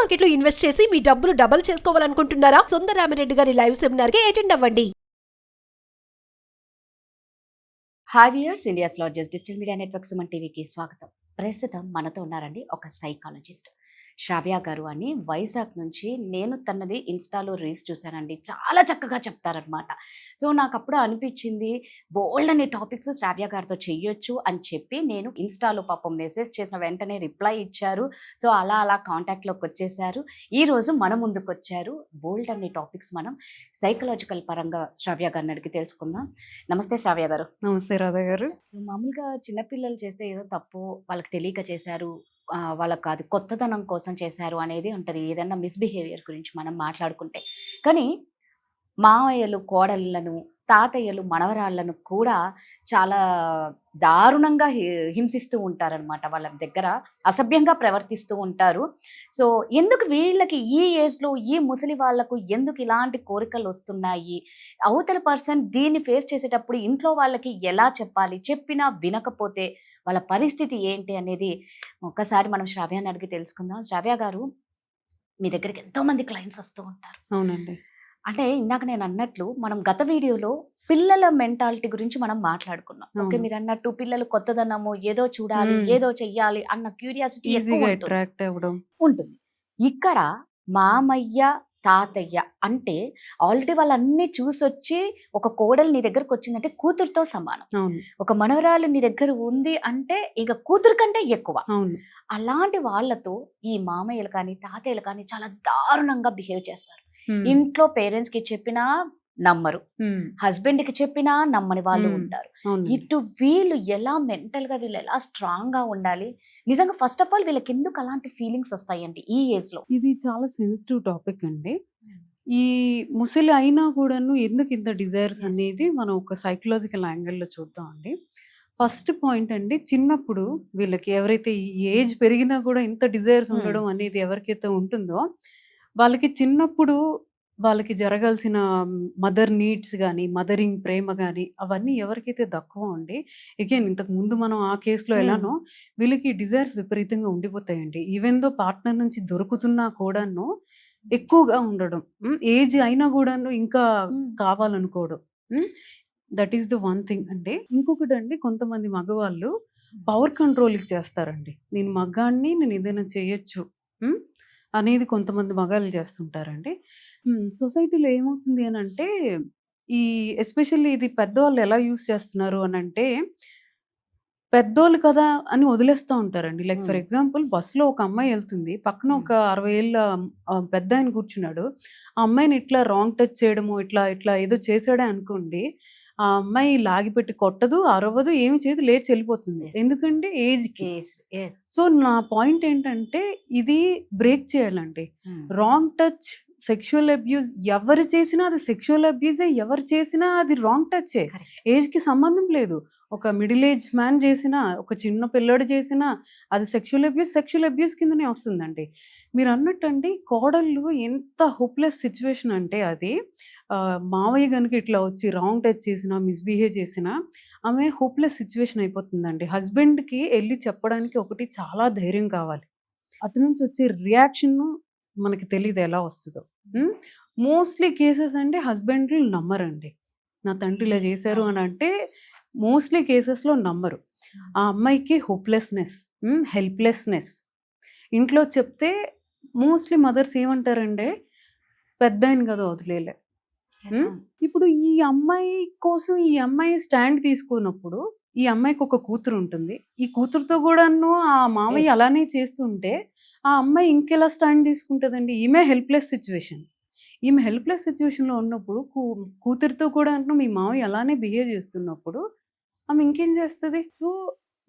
Market లో invest చేసి మీ డబ్బులు డబుల్ చేసుకోవాలనుకుంటున్నారా? సుందరరామిరెడ్డి గారి లైవ్ సెమినార్ కి అటెండ్ అవ్వండి. Hi viewers, India's largest digital media network Suman టీవీకి స్వాగతం. ప్రస్తుతం మనతో ఉన్నారండి ఒక సైకాలజిస్ట్ శ్రావ్య గారు అని, వైజాగ్ నుంచి. నేను తనది ఇన్స్టాలో రీల్స్ చూశానండి, చాలా చక్కగా చెప్తారనమాట. సో నాకు అప్పుడు అనిపించింది బోల్డ్ అనే టాపిక్స్ శ్రావ్య గారితో చెయ్యొచ్చు అని చెప్పి నేను ఇన్స్టాలో పాపం మెసేజ్ చేసిన వెంటనే రిప్లై ఇచ్చారు. సో అలా అలా కాంటాక్ట్లోకి వచ్చేసారు. ఈరోజు మన ముందుకు వచ్చారు. బోల్డ్ అనే టాపిక్స్ మనం సైకలాజికల్ పరంగా శ్రావ్య గారిని అడిగి తెలుసుకుందాం. నమస్తే శ్రావ్య గారు. నమస్తే రాధా గారు. సో మామూలుగా చిన్నపిల్లలు చేస్తే ఏదో తప్పు వాళ్ళకి తెలియక చేశారు, వాళ్ళకి కాదు కొత్తదనం కోసం చేశారు అనేది ఉంటుంది, ఏదన్నా మిస్బిహేవియర్ గురించి మనం మాట్లాడుకుంటే. కానీ మామయ్యలు కోడళ్ళను, తాతయ్యలు మనవరాళ్ళను కూడా చాలా దారుణంగా హింసిస్తూ ఉంటారనమాట. వాళ్ళ దగ్గర అసభ్యంగా ప్రవర్తిస్తూ ఉంటారు. సో ఎందుకు వీళ్ళకి ఈ ఏజ్లో ఈ ముసలి వాళ్లకు ఎందుకు ఇలాంటి కోరికలు వస్తున్నాయి? అవతల పర్సన్ దీన్ని ఫేస్ చేసేటప్పుడు ఇంట్లో వాళ్ళకి ఎలా చెప్పాలి? చెప్పినా వినకపోతే వాళ్ళ పరిస్థితి ఏంటి అనేది ఒక్కసారి మనం శ్రావ్యాన్ని అడిగి తెలుసుకుందాం. శ్రావ్య గారు, మీ దగ్గరికి ఎంతో మంది క్లయింట్స్ వస్తూ ఉంటారు. అవునండి. అంటే ఇందాక నేను అన్నట్లు మనం గత వీడియోలో పిల్లల మెంటాలిటీ గురించి మనం మాట్లాడుకున్నాం. ఓకే, మీరు అన్నట్టు పిల్లలు కొత్తదనము, ఏదో చూడాలి, ఏదో చెయ్యాలి అన్న క్యూరియాసిటీ ఉంటుంది. ఇక్కడ మామయ్య తాతయ్య అంటే ఆల్రెడీ వాళ్ళన్నీ చూసొచ్చి ఒక కోడలు నీ దగ్గరకు వచ్చిందంటే కూతురుతో సమానం. ఒక మనవరాలు నీ దగ్గర ఉంది అంటే ఇక కూతురు కంటే ఎక్కువ. అలాంటి వాళ్ళతో ఈ మామయ్యలు కానీ తాతయ్యలు కానీ చాలా దారుణంగా బిహేవ్ చేస్తారు. ఇంట్లో పేరెంట్స్ కి చెప్పినా నమ్మరు, హస్బెండ్ కి చెప్పినా నమ్మని వాళ్ళు ఉంటారు. ఇటు వీళ్ళు ఎలా మెంటల్ గా వీళ్ళు ఎలా స్ట్రాంగ్ గా ఉండాలి? నిజంగా ఫస్ట్ ఆఫ్ ఆల్ వీళ్ళకి ఎందుకు అలాంటి ఫీలింగ్స్ వస్తాయండి ఈ ఏజ్ లో? ఇది చాలా సెన్సిటివ్ టాపిక్ అండి. ఈ ముసలి అయినా కూడాను ఎందుకు ఇంత డిజైర్స్ అనేది మనం ఒక సైకలాజికల్ యాంగిల్లో చూద్దాం అండి. ఫస్ట్ పాయింట్ అండి, చిన్నప్పుడు వీళ్ళకి ఎవరైతే ఈ ఏజ్ పెరిగినా కూడా ఇంత డిజైర్స్ ఉండడం అనేది ఎవరికైతే ఉంటుందో వాళ్ళకి చిన్నప్పుడు వాళ్ళకి జరగాల్సిన మదర్ నీడ్స్ కానీ, మదరింగ్ ప్రేమ కానీ అవన్నీ ఎవరికైతే దక్కువ అండి. అగైన్ ఇంతకు ముందు మనం ఆ కేసులో ఎలానో వీళ్ళకి డిజైర్స్ విపరీతంగా ఉండిపోతాయండి. ఈవెన్ దో పార్ట్నర్ నుంచి దొరుకుతున్నా కూడాను ఎక్కువగా ఉండడం, ఏజ్ అయినా కూడాను ఇంకా కావాలనుకోవడం. That is the one thing అండి. ఇంకొకటి అండి, కొంతమంది మగవాళ్ళు పవర్ కంట్రోల్కి చేస్తారండి. నేను మగాన్ని, నేను ఏదైనా చేయొచ్చు అనేది కొంతమంది మగాళ్ళు చేస్తుంటారండి. సొసైటీలో ఏమవుతుంది అని అంటే, ఈ ఎస్పెషల్లీ ఇది పెద్దవాళ్ళు ఎలా యూస్ చేస్తున్నారు అని అంటే, పెద్దోళ్ళు కదా అని వదిలేస్తూ ఉంటారండి. లైక్ ఫర్ ఎగ్జాంపుల్, బస్సులో ఒక అమ్మాయి వెళ్తుంది, పక్కన ఒక 60 ఏళ్ళ పెద్ద ఆయన కూర్చున్నాడు. ఆ అమ్మాయిని ఇట్లా రాంగ్ టచ్ చేయడము, ఇట్లా ఇట్లా ఏదో చేసాడే అనుకోండి, ఆ అమ్మాయి లాగిపెట్టి కొట్టదు, అరవదు, ఏమి చేయదు, లేచి వెళ్ళిపోతుంది. ఎందుకంటే ఏజ్కి. సో నా పాయింట్ ఏంటంటే, ఇది బ్రేక్ చేయాలండి. రాంగ్ టచ్, సెక్షువల్ అబ్యూస్ ఎవరు చేసినా అది సెక్షువల్ అబ్యూజే, ఎవరు చేసినా అది రాంగ్ టచే. ఏజ్కి సంబంధం లేదు. ఒక మిడిల్ ఏజ్ మ్యాన్ చేసినా, ఒక చిన్న పిల్లడు చేసినా అది సెక్షువల్ అబ్యూస్ కిందనే వస్తుందండి. మీరు అన్నట్టండి, కోడళ్ళు ఎంత హోప్లెస్ సిచ్యువేషన్ అంటే అది, మావయ్య కనుక ఇట్లా వచ్చి రాంగ్ టచ్ చేసినా, మిస్బిహేవ్ చేసినా ఆమె హోప్లెస్ సిచ్యువేషన్ అయిపోతుందండి. హస్బెండ్కి వెళ్ళి చెప్పడానికి ఒకటి చాలా ధైర్యం కావాలి. అటు నుంచి వచ్చే రియాక్షన్ మనకి తెలియదు ఎలా వస్తుందో. మోస్ట్లీ కేసెస్ అండి హస్బెండ్లు నమ్మరండి. నా తండ్రి ఇలా చేశారు అని అంటే మోస్ట్లీ కేసెస్లో నమ్మరు. ఆ అమ్మాయికి హోప్లెస్నెస్, హెల్ప్లెస్నెస్. ఇంట్లో చెప్తే మోస్ట్లీ మదర్స్ ఏమంటారంటే, పెద్ద ఆయన కదా వదిలేలే. ఇప్పుడు ఈ అమ్మాయి కోసం ఈ అమ్మాయి స్టాండ్ తీసుకున్నప్పుడు, ఈ అమ్మాయికి ఒక కూతురు ఉంటుంది. ఈ కూతురుతో కూడాను ఆ మామయ్య అలానే చేస్తుంటే ఆ అమ్మాయి ఇంకెలా స్టాండ్ తీసుకుంటుందండి? ఈమె హెల్ప్లెస్ సిచ్యువేషన్. ఈమె హెల్ప్లెస్ సిచ్యువేషన్లో ఉన్నప్పుడు కూతురితో కూడా మీ మామయ్య అలానే బిహేవ్ చేస్తున్నప్పుడు ఆమె ఇంకేం చేస్తుంది? సో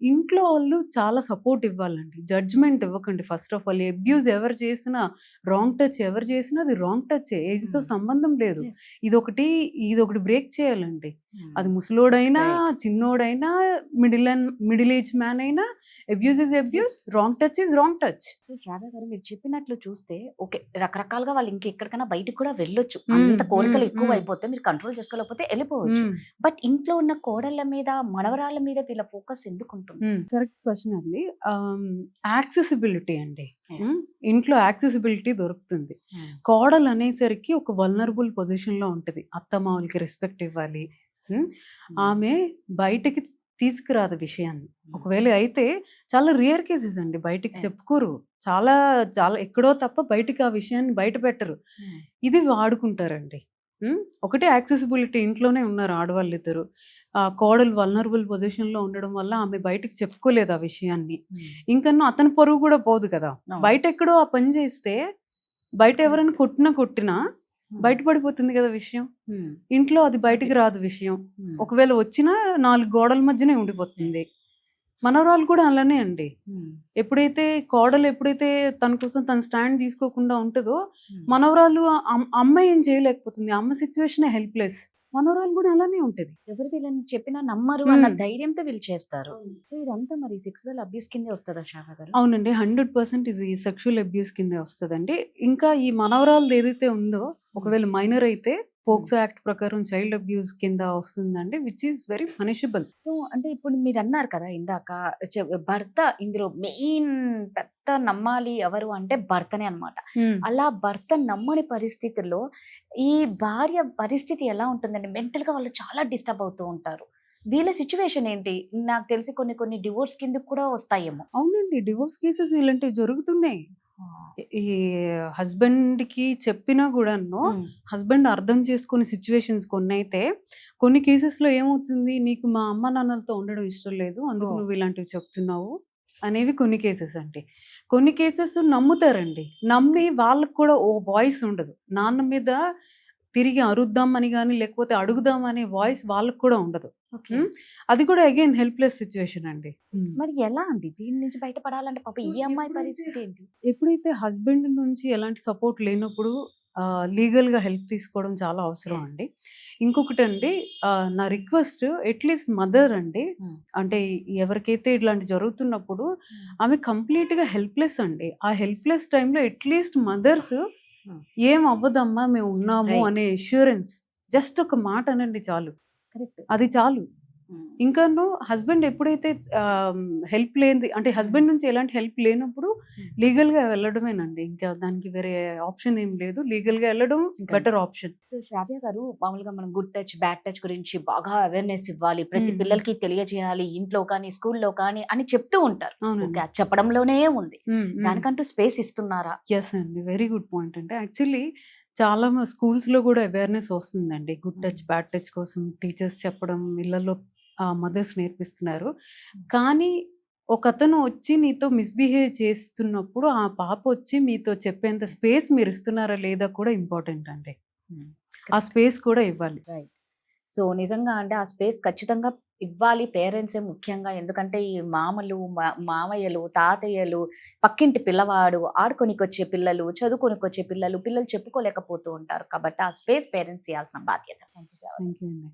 ఇంట్లో వాళ్ళు చాలా సపోర్ట్ ఇవ్వాలండి. జడ్జ్మెంట్ ఇవ్వకండి. ఫస్ట్ ఆఫ్ ఆల్ అబ్యూజ్ ఎవరు చేసినా, రాంగ్ టచ్ ఎవరు చేసినా అది రాంగ్ టచ్, ఏజ్తో సంబంధం లేదు. ఇదొకటి బ్రేక్ చేయాలండి. అది ముసలోడైనా, చిన్నోడైనా, మిడిల్ ఏజ్ మ్యాన్ అయినా, abuse is abuse, wrong touch is wrong touch. Radha గారు, మీరు చెప్పినట్లు చూస్తే ఓకే, రకరకాలుగా వాళ్ళు ఇంకెక్కడికైనా బయటకు కూడా వెళ్ళొచ్చు. అంత కోరికలు ఎక్కువ అయిపోతే మీరు కంట్రోల్ చేసుకోలేకపోతే వెళ్ళిపోవచ్చు. బట్ ఇంట్లో ఉన్న కోడళ్ళ మీద, మనవరాళ్ళ మీద వీళ్ళ ఫోకస్ ఎందుకు ఉంటుంది? ఉంటుంది? కరెక్ట్ క్వశ్చన్ అండి. యాక్సెసిబిలిటీ అండి. Yes. ఇంట్లో యాక్సెసిబిలిటీ దొరుకుతుంది. కోడలు అనేసరికి ఒక వల్నరబుల్ పొజిషన్ లో ఉంటది. అత్తమామలకి రెస్పెక్ట్ ఇవ్వాలి. ఆమె బయటకి తీసుకురాదు విషయాన్ని. ఒకవేళ అయితే చాలా రేర్ కేసెస్ అండి, బయటికి చెప్పుకోరు. చాలా చాలా ఎక్కడో తప్ప బయటికి ఆ విషయాన్ని బయట పెట్టరు. ఇది వాడుకుంటారండి. ఒకటే యాక్సెసిబిలిటీ, ఇంట్లోనే ఉన్నారు ఆడవాళ్ళు ఇద్దరు. కోడలు వల్నరబుల్ పొజిషన్ లో ఉండడం వల్ల ఆమె బయటికి చెప్పుకోలేదు ఆ విషయాన్ని. ఇంకన్నా అతని పరువు కూడా పోదు కదా. బయట ఎక్కడో ఆ పని చేస్తే బయట ఎవరైనా కొట్టినా బయటపడిపోతుంది కదా విషయం. ఇంట్లో అది బయటికి రాదు విషయం. ఒకవేళ వచ్చినా 4 గోడల మధ్యనే ఉండిపోతుంది. మనవరాలు కూడా అలానే అండి. ఎప్పుడైతే కోడలు తన కోసం తన స్టాండ్ తీసుకోకుండా ఉంటుందో, మనవరాలు అమ్మాయి ఏం చేయలేకపోతుంది. అమ్మ సిచ్యువేషన్ హెల్ప్లెస్. మనవరాలు కూడా అలానే ఉంటది. ఎవరు వీళ్ళని చెప్పినా నమ్మరు అన్న ధైర్యంతో వీళ్ళు చేస్తారు. సో ఇదంతా మరి సెక్సువల్ అబ్యూస్ కిందే వస్తుందా శ్రావ్య గారు? అవునండి, 100% ఇది సెక్షువల్ అబ్యూస్ కిందే వస్తుందండి. ఇంకా ఈ మనవరాలు ఏదైతే ఉందో, ఒకవేళ మైనర్ అయితే పోక్సో యాక్ట్ ప్రకారం చైల్డ్ అబ్యూస్ కింద వస్తుందండి, which is very punishable. So అంటే ఇప్పుడు మీరు అన్నారు కదా ఇందాక, భర్త ఇందులో మెయిన్ పెద్ద నమ్మాలి ఎవరు అంటే భర్తనే అన్నమాట. అలా భర్త నమ్మని పరిస్థితుల్లో ఈ భార్య పరిస్థితి ఎలా ఉంటుందండి? మెంటల్ గా వాళ్ళు చాలా డిస్టర్బ్ అవుతూ ఉంటారు. వీళ్ళ సిచ్యువేషన్ ఏంటి? నాకు తెలిసి కొన్ని డివోర్స్ కింద కూడా వస్తాయేమో. అవునండి, డివోర్స్ కేసెస్ ఇలాంటివి జరుగుతున్నాయి. ఈ హస్బెండ్ కి చెప్పినా కూడాను హస్బెండ్ అర్థం చేసుకునే సిచ్యువేషన్స్ కొన్ని అయితే, కొన్ని కేసెస్ లో ఏమవుతుంది, నీకు మా అమ్మ నాన్నలతో ఉండడం ఇష్టం లేదు, అందుకు నువ్వు ఇలాంటివి చెప్తున్నావు అనేవి కొన్ని కేసెస్ అండి. కొన్ని కేసెస్ నమ్ముతారండి. నమ్మి వాళ్ళకు కూడా ఓ వాయిస్ ఉండదు. నాన్న మీద తిరిగి అరుద్దామని కానీ లేకపోతే అడుగుదామనే వాయిస్ వాళ్ళకు కూడా ఉండదు. అది కూడా అగైన్ హెల్ప్లెస్ సిచ్యువేషన్ అండి. మరి ఎలా అండి దీని నుంచి బయటపడాలంటే? పాప ఈ అమ్మాయి పరిస్థితి ఏంటి? ఎప్పుడైతే హస్బెండ్ నుంచి ఎలాంటి సపోర్ట్ లేనప్పుడు లీగల్ గా హెల్ప్ తీసుకోవడం చాలా అవసరం అండి. ఇంకొకటి అండి, నా రిక్వెస్ట్, అట్లీస్ట్ మదర్ అండి, అంటే ఎవరికైతే ఇట్లాంటి జరుగుతున్నప్పుడు ఆమె కంప్లీట్ గా హెల్ప్లెస్ అండి. ఆ హెల్ప్లెస్ టైంలో అట్లీస్ట్ మదర్స్ ఏం అవ్వదమ్మా మేము ఉన్నాము అనే అష్యూరెన్స్, జస్ట్ ఒక మాట అనండి చాలు. కరెక్ట్, అది చాలు. ఇంకాను హస్బెండ్ ఎప్పుడైతే హెల్ప్ లేనిది, అంటే హస్బెండ్ నుంచి ఎలాంటి హెల్ప్ లేనప్పుడు లీగల్ గా వెళ్ళడమేనండి. ఇంకా దానికి వేరే ఆప్షన్ ఏం లేదు. లీగల్ గా వెళ్ళడం బెటర్ ఆప్షన్. సో శ్రావ్య గారు, మామూలుగా మనం గుడ్ టచ్ బ్యాడ్ టచ్ గురించి బాగా అవేర్నెస్ ఇవ్వాలి, ప్రతి పిల్లలకి తెలియజేయాలి, ఇంట్లో కానీ స్కూల్లో కానీ అని చెప్తూ ఉంటారు. ఓకే, అది చెప్పడంలోనే ఉంది. దానికంటూ స్పేస్ ఇస్తున్నారా? ఎస్ అండి, వెరీ గుడ్ పాయింట్. అంటే యాక్చువల్లీ చాలా స్కూల్స్ లో కూడా అవేర్నెస్ వస్తుందండి. గుడ్ టచ్ బ్యాడ్ టచ్ కోసం టీచర్స్ చెప్పడం, ఇళ్లలో మదర్స్ నేర్పిస్తున్నారు. కానీ ఒకతను వచ్చి నీతో మిస్బిహేవ్ చేస్తున్నప్పుడు ఆ పాప వచ్చి మీతో చెప్పేంత స్పేస్ మీరు ఇస్తున్నారా లేదా కూడా ఇంపార్టెంట్ అండి. ఆ స్పేస్ కూడా ఇవ్వాలి. రైట్. సో నిజంగా అంటే ఆ స్పేస్ ఖచ్చితంగా ఇవ్వాలి పేరెంట్సే ముఖ్యంగా. ఎందుకంటే ఈ మామలు, మామయ్యలు, తాతయ్యలు, పక్కింటి పిల్లవాడు, ఆడుకొనికొచ్చే పిల్లలు, చదువుకొనికొచ్చే పిల్లలు చెప్పుకోలేకపోతూ ఉంటారు. కాబట్టి ఆ స్పేస్ పేరెంట్స్ ఇవ్వాల్సిన బాధ్యత. థ్యాంక్ యూ అండి.